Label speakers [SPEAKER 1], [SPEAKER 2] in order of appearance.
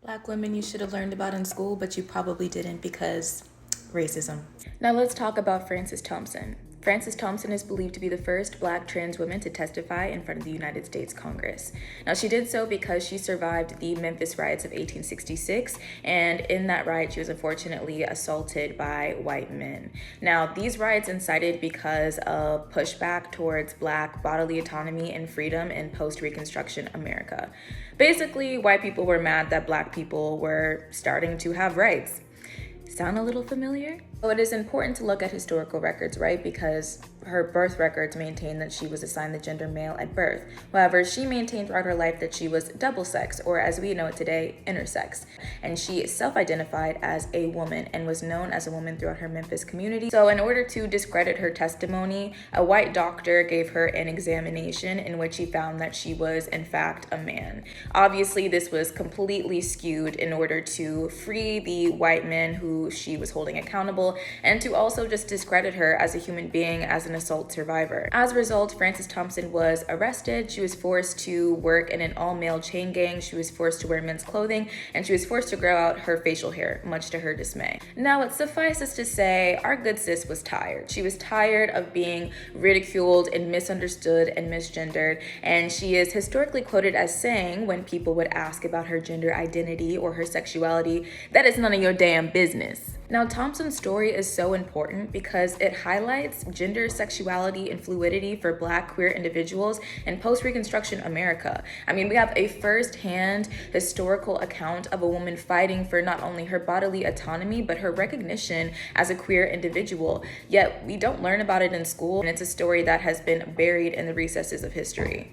[SPEAKER 1] Black women you should have learned about in school, but you probably didn't because racism.
[SPEAKER 2] Now let's talk about Frances Thompson. Frances Thompson is believed to be the first Black trans woman to testify in front of the United States Congress. Now, she did so because she survived the Memphis riots of 1866, and in that riot, she was unfortunately assaulted by white men. Now, these riots incited because of pushback towards Black bodily autonomy and freedom in post-Reconstruction America. Basically, white people were mad that Black people were starting to have rights. Sound a little familiar? So it is important to look at historical records, right? Because her birth records maintain that she was assigned the gender male at birth. However, she maintained throughout her life that she was double sex, or as we know it today, intersex. And she self-identified as a woman and was known as a woman throughout her Memphis community. So in order to discredit her testimony, a white doctor gave her an examination in which he found that she was in fact a man. Obviously, this was completely skewed in order to free the white men who she was holding accountable and to also just discredit her as a human being, as an assault survivor. As a result, Frances Thompson was arrested. She was forced to work in an all-male chain gang. She was forced to wear men's clothing, and she was forced to grow out her facial hair, much to her dismay. Now, it suffices to say, our good sis was tired. She was tired of being ridiculed and misunderstood and misgendered, and she is historically quoted as saying, when people would ask about her gender identity or her sexuality, that is none of your damn business. Now, Thompson's story is so important because it highlights gender, sexuality, and fluidity for Black queer individuals in post-Reconstruction America. I mean, we have a first-hand historical account of a woman fighting for not only her bodily autonomy, but her recognition as a queer individual. Yet, we don't learn about it in school, and it's a story that has been buried in the recesses of history.